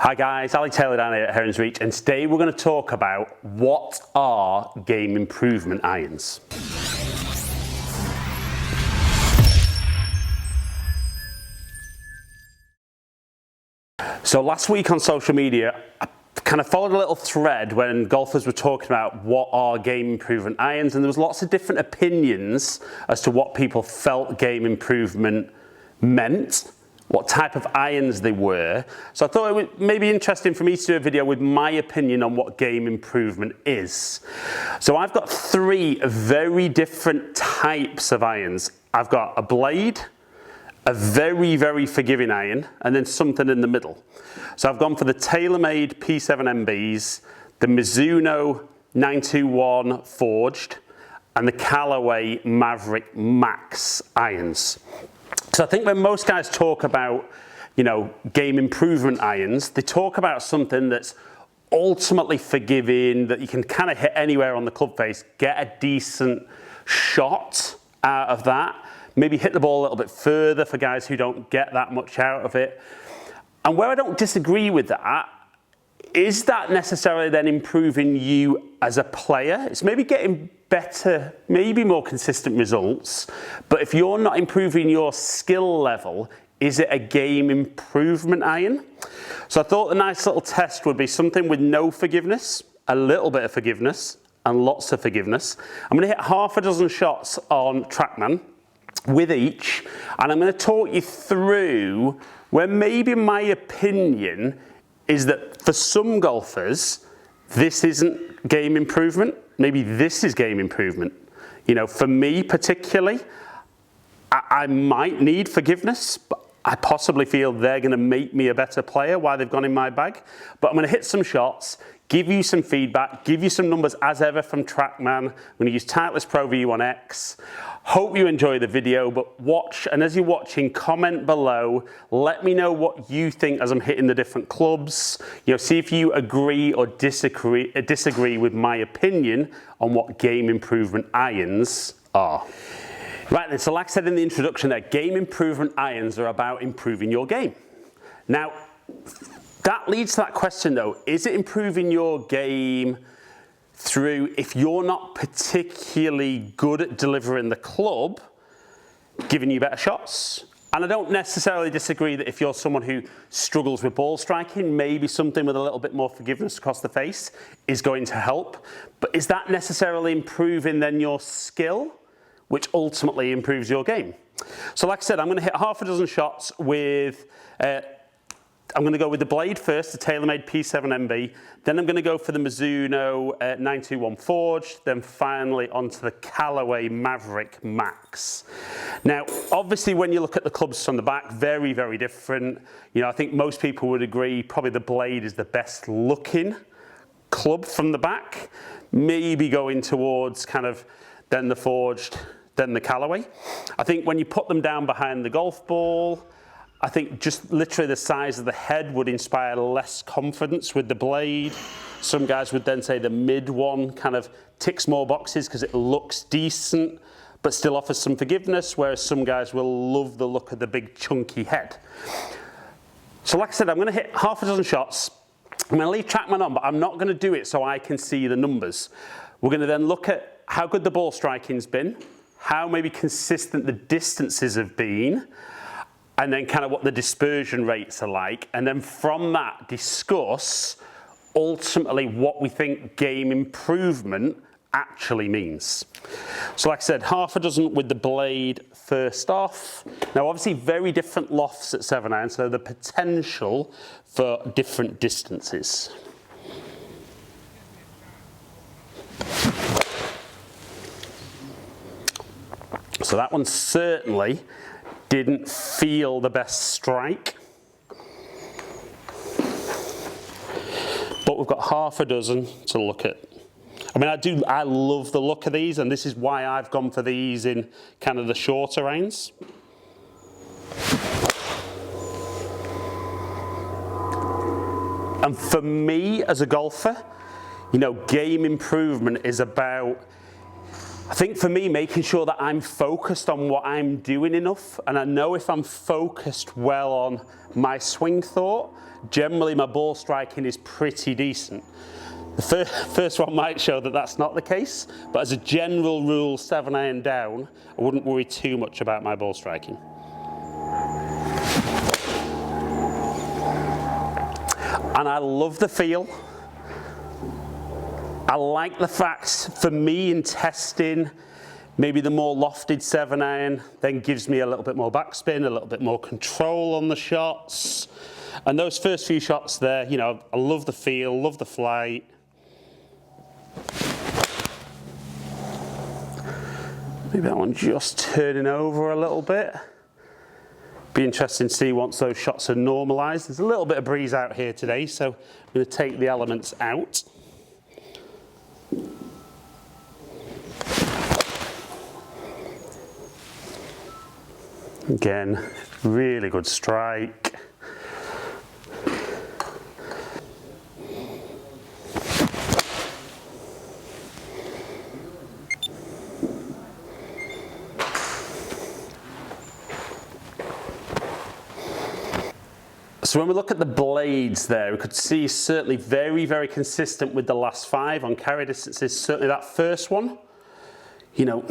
Hi guys, Ali Taylor down here at Heron's Reach, and today we're going to talk about what are game improvement irons. So last week on social media, I kind of followed a little thread when golfers were talking about what are game improvement irons, and there was lots of different opinions as to what people felt game improvement meant, what type of irons they were. So I thought it would maybe interesting for me to do a video with my opinion on what game improvement is. So I've got three very different types of irons. I've got a blade, a very, very forgiving iron, and then something in the middle. So I've gone for the TaylorMade P7MBs, the Mizuno 921 forged, and the Callaway Maverick Max irons. So I think when most guys talk about, game improvement irons, they talk about something that's ultimately forgiving, that you can kind of hit anywhere on the club face, get a decent shot out of that, maybe hit the ball a little bit further for guys who don't get that much out of it. And where I don't disagree with that, is that necessarily then improving you as a player? It's maybe getting better, maybe more consistent results, but if you're not improving your skill level, is it a game improvement iron? So I thought a nice little test would be something with no forgiveness, a little bit of forgiveness, and lots of forgiveness. I'm going to hit half a dozen shots on TrackMan with each, and I'm going to talk you through where maybe my opinion is that for some golfers, this isn't game improvement. Maybe this is game improvement. For me particularly, I might need forgiveness, but I possibly feel they're going to make me a better player while they've gone in my bag. But I'm going to hit some shots, give you some feedback, give you some numbers as ever from TrackMan. I'm going to use Titleist Pro V1X. Hope you enjoy the video, but watch, and as you're watching, comment below. Let me know what you think as I'm hitting the different clubs. See if you agree or disagree with my opinion on what game improvement irons are. Right then, so like I said in the introduction there, game improvement irons are about improving your game. Now, that leads to that question though, is it improving your game through, if you're not particularly good at delivering the club, giving you better shots? And I don't necessarily disagree that if you're someone who struggles with ball striking, maybe something with a little bit more forgiveness across the face is going to help. But is that necessarily improving then your skill, which ultimately improves your game? So like I said, I'm going to hit half a dozen shots with I'm going to go with the blade first, the TaylorMade P7MB, then I'm going to go for the Mizuno 921 forged, then finally onto the Callaway Maverick Max. Now, obviously when you look at the clubs from the back, very, very different. I think most people would agree probably the blade is the best looking club from the back, maybe going towards kind of then the forged, then the Callaway. I think when you put them down behind the golf ball, I think just literally the size of the head would inspire less confidence with the blade. Some guys would then say the mid one kind of ticks more boxes because it looks decent, but still offers some forgiveness, whereas some guys will love the look of the big chunky head. So like I said, I'm going to hit half a dozen shots. I'm going to leave TrackMan on, but I'm not going to do it so I can see the numbers. We're going to then look at how good the ball striking's been, how maybe consistent the distances have been, and then kind of what the dispersion rates are like, and then from that discuss ultimately what we think game improvement actually means. So like I said, half a dozen with the blade first off. Now obviously very different lofts at 7-iron, so the potential for different distances. So that one certainly didn't feel the best strike, but we've got half a dozen to look at. I love the look of these, and this is why I've gone for these in kind of the shorter irons. And for me as a golfer, game improvement is about I think for me, making sure that I'm focused on what I'm doing enough, and I know if I'm focused well on my swing thought, generally my ball striking is pretty decent. The first one might show that that's not the case, but as a general rule, 7-iron down, I wouldn't worry too much about my ball striking. And I love the feel. I like the fact, for me in testing, maybe the more lofted 7-iron then gives me a little bit more backspin, a little bit more control on the shots. And those first few shots there, you know, I love the feel, love the flight. Maybe that one just turning over a little bit. Be interesting to see once those shots are normalised. There's a little bit of breeze out here today, so I'm going to take the elements out. Again, really good strike. So when we look at the blades there, we could see certainly very, very consistent with the last 5 on carry distances. Certainly that first one, you know,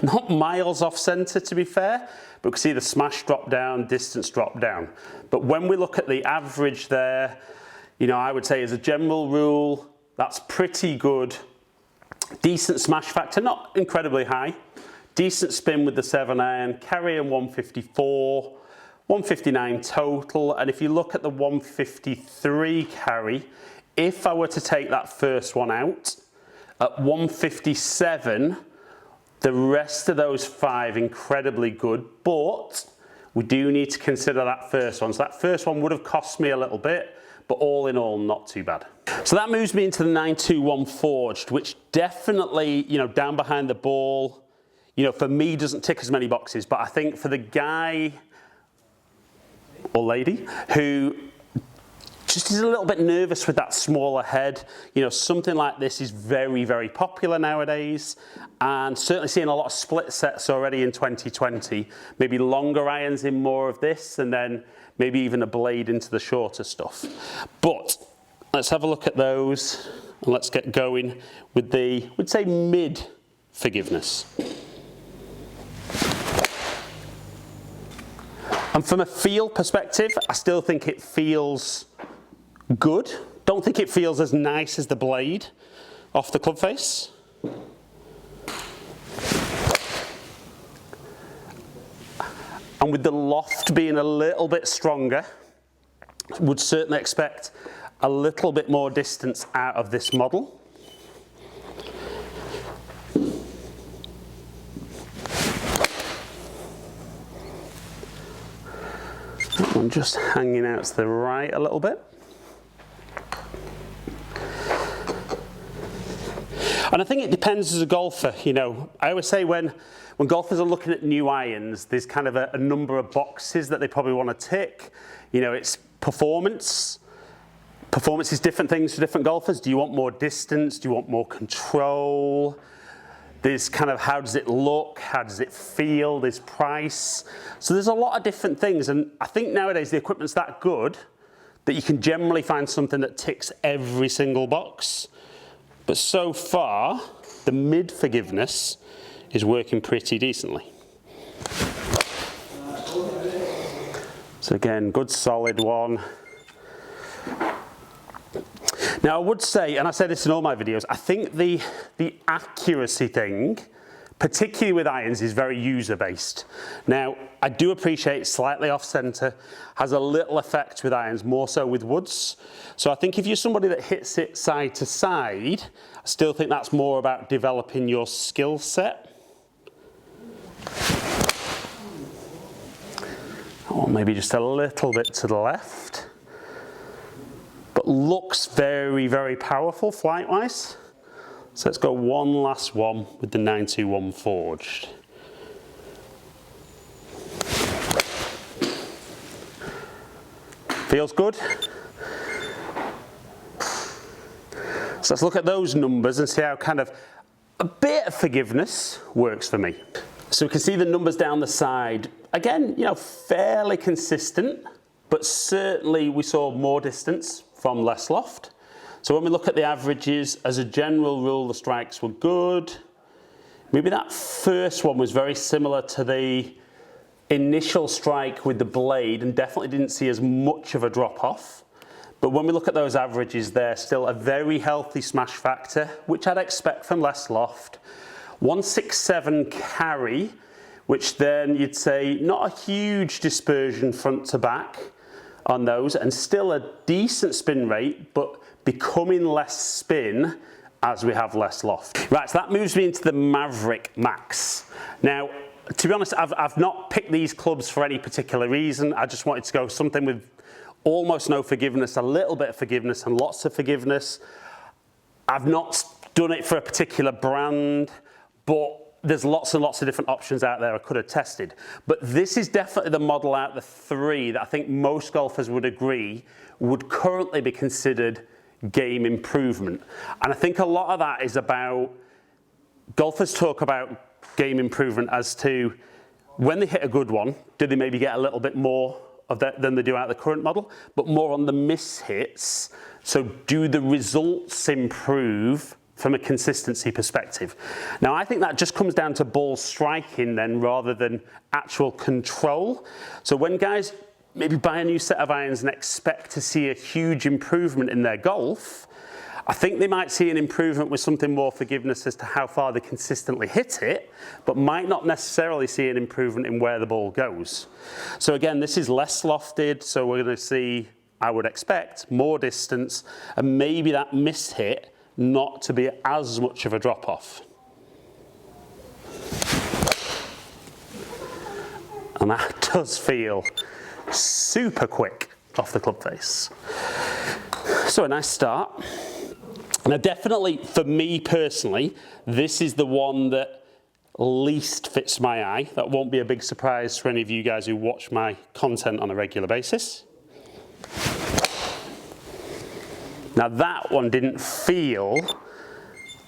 not miles off centre to be fair, but we can see the smash drop down, distance drop down. But when we look at the average there, you know, I would say as a general rule, that's pretty good. Decent smash factor, not incredibly high. Decent spin with the 7-iron, carry in 154. 159 total, and if you look at the 153 carry, if I were to take that first one out, at 157, the rest of those 5 incredibly good, but we do need to consider that first one. So that first one would have cost me a little bit, but all in all, not too bad. So that moves me into the 921 forged, which definitely, you know, down behind the ball, you know, for me doesn't tick as many boxes, but I think for the guy or lady who just is a little bit nervous with that smaller head, you know, something like this is very, very popular nowadays, and certainly seeing a lot of split sets already in 2020, maybe longer irons in more of this, and then maybe even a blade into the shorter stuff. But let's have a look at those, and let's get going with the, we'd say, mid forgiveness. And from a feel perspective, I still think it feels good. Don't think it feels as nice as the blade off the club face. And with the loft being a little bit stronger, would certainly expect a little bit more distance out of this model. That one just hanging out to the right a little bit. And I think it depends as a golfer, you know. I always say when golfers are looking at new irons, there's kind of a number of boxes that they probably want to tick. You know, it's performance. Performance is different things for different golfers. Do you want more distance? Do you want more control? There's kind of how does it look? How does it feel? There's price. So there's a lot of different things. And I think nowadays the equipment's that good that you can generally find something that ticks every single box. But so far, the mid forgiveness is working pretty decently. So again, good solid one. Now I would say, and I say this in all my videos, I think the accuracy thing, particularly with irons, is very user-based. Now, I do appreciate slightly off-centre has a little effect with irons, more so with woods. So I think if you're somebody that hits it side to side, I still think that's more about developing your skill set. Or maybe just a little bit to the left. But looks very, very powerful flight-wise. So let's go one last one with the 921 forged. Feels good. So let's look at those numbers and see how kind of a bit of forgiveness works for me. So we can see the numbers down the side. Again, you know, fairly consistent, but certainly we saw more distance from less loft. So when we look at the averages, as a general rule, the strikes were good. Maybe that first one was very similar to the initial strike with the blade and definitely didn't see as much of a drop off. But when we look at those averages, they're still a very healthy smash factor, which I'd expect from less loft. 167 carry, which then you'd say not a huge dispersion front to back on those, and still a decent spin rate, but becoming less spin as we have less loft. Right, so that moves me into the Maverick Max. Now, to be honest, I've not picked these clubs for any particular reason. I just wanted to go something with almost no forgiveness, a little bit of forgiveness and lots of forgiveness. I've not done it for a particular brand, but there's lots and lots of different options out there I could have tested. But this is definitely the model out of the three that I think most golfers would agree would currently be considered game improvement. And I think a lot of that is about, golfers talk about game improvement as to when they hit a good one, do they maybe get a little bit more of that than they do out of the current model, but more on the miss hits. So do the results improve from a consistency perspective? Now I think that just comes down to ball striking then rather than actual control. So when guys maybe buy a new set of irons and expect to see a huge improvement in their golf, I think they might see an improvement with something more forgiveness as to how far they consistently hit it, but might not necessarily see an improvement in where the ball goes. So again, this is less lofted, so we're going to see, I would expect, more distance, and maybe that miss hit not to be as much of a drop off. And that does feel super quick off the club face. So a nice start. Now definitely, for me personally, this is the one that least fits my eye. That won't be a big surprise for any of you guys who watch my content on a regular basis. Now that one didn't feel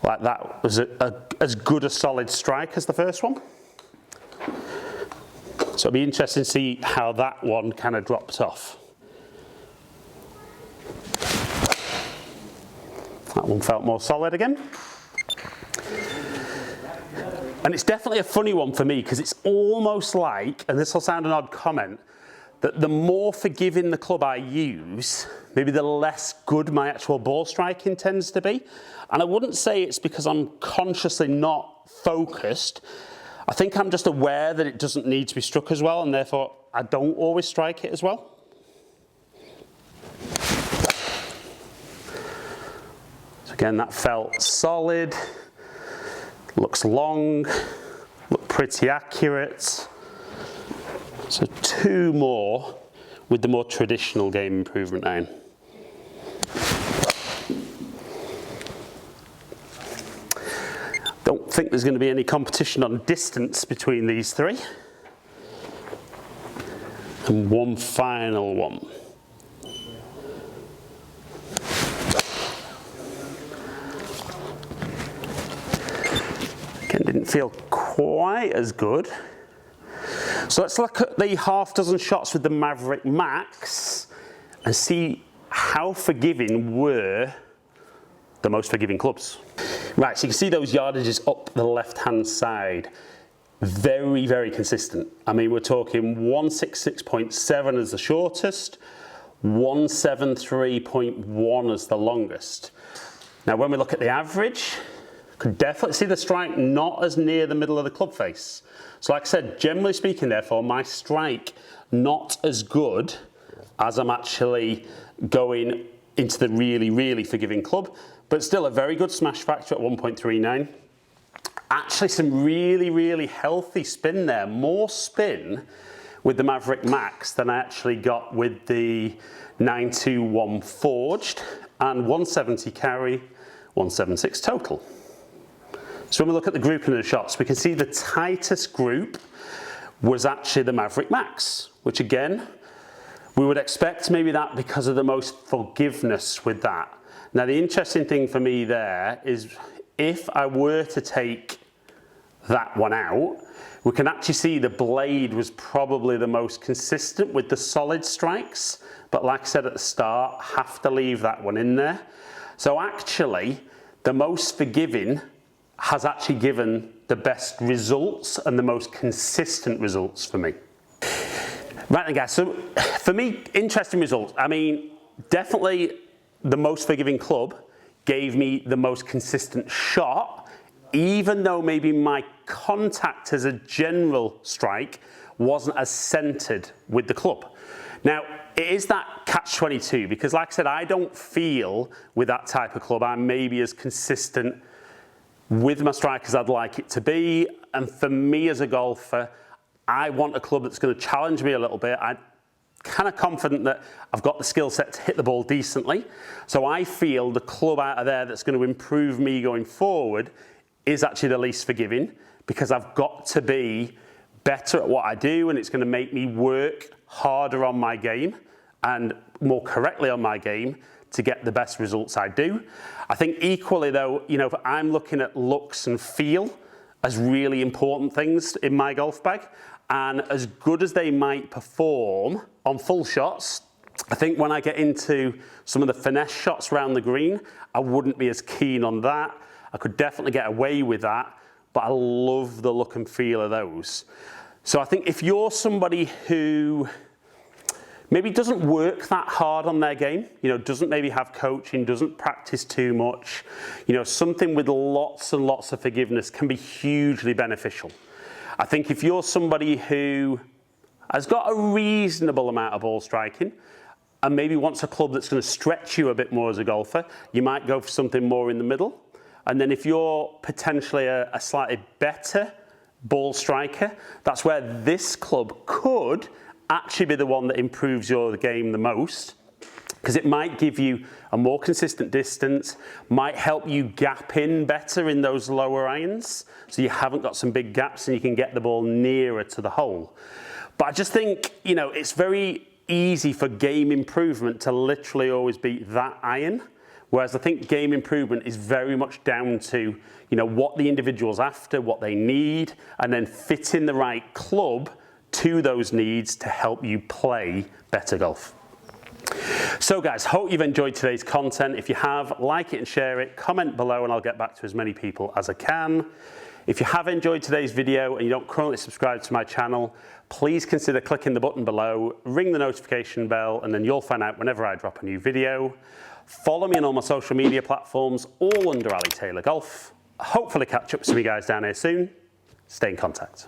like that was as good a solid strike as the first one. So it'll be interesting to see how that one kind of drops off. That one felt more solid again. And it's definitely a funny one for me because it's almost like, and this will sound an odd comment, that the more forgiving the club I use, maybe the less good my actual ball striking tends to be. And I wouldn't say it's because I'm consciously not focused. I think I'm just aware that it doesn't need to be struck as well, and therefore I don't always strike it as well. So again, that felt solid, looks long, looked pretty accurate. So two more with the more traditional game improvement iron. Don't think there's going to be any competition on distance between these three. And one final one. Again, didn't feel quite as good. So let's look at the half dozen shots with the Maverick Max and see how forgiving were the most forgiving clubs. Right, so you can see those yardages up the left-hand side. Very, very consistent. I mean, we're talking 166.7 as the shortest, 173.1 as the longest. Now, when we look at the average, could definitely see the strike not as near the middle of the club face. So like I said, generally speaking, therefore, my strike not as good as I'm actually going into the really, really forgiving club, but still a very good smash factor at 1.39. Actually some really, really healthy spin there, more spin with the Maverick Max than I actually got with the 921 forged, and 170 carry, 176 total. So when we look at the grouping of the shots, we can see the tightest group was actually the Maverick Max, which again, we would expect maybe that because of the most forgiveness with that. Now the interesting thing for me there is if I were to take that one out, we can actually see the blade was probably the most consistent with the solid strikes. But like I said at the start, have to leave that one in there. So actually, the most forgiving has actually given the best results and the most consistent results for me. Right then guys, so for me, interesting results. I mean, definitely the most forgiving club gave me the most consistent shot, even though maybe my contact as a general strike wasn't as centered with the club. Now, it is that catch-22, because like I said, I don't feel with that type of club I'm maybe as consistent with my strike as I'd like it to be. And for me as a golfer, I want a club that's going to challenge me a little bit. I'm kind of confident that I've got the skill set to hit the ball decently. So I feel the club out of there that's going to improve me going forward is actually the least forgiving, because I've got to be better at what I do, and it's going to make me work harder on my game and more correctly on my game to get the best results I do. I think equally though, you know, I'm looking at looks and feel as really important things in my golf bag, and as good as they might perform on full shots, I think when I get into some of the finesse shots around the green, I wouldn't be as keen on that. I could definitely get away with that, but I love the look and feel of those. So I think if you're somebody who maybe doesn't work that hard on their game, you know, doesn't maybe have coaching, doesn't practice too much, you know, something with lots and lots of forgiveness can be hugely beneficial. I think if you're somebody who has got a reasonable amount of ball striking and maybe wants a club that's going to stretch you a bit more as a golfer, you might go for something more in the middle. And then if you're potentially a slightly better ball striker, that's where this club could actually be the one that improves your game the most, because it might give you a more consistent distance, might help you gap in better in those lower irons, so you haven't got some big gaps and you can get the ball nearer to the hole. But I just think, you know, it's very easy for game improvement to literally always be that iron. Whereas I think game improvement is very much down to, you know, what the individual's after, what they need, and then fitting the right club to those needs to help you play better golf. So guys, hope you've enjoyed today's content. If you have, like it and share it, comment below and I'll get back to as many people as I can. If you have enjoyed today's video and you don't currently subscribe to my channel, please consider clicking the button below, ring the notification bell, and then you'll find out whenever I drop a new video. Follow me on all my social media platforms, all under Ali Taylor Golf. Hopefully catch up with some of you guys down here soon. Stay in contact.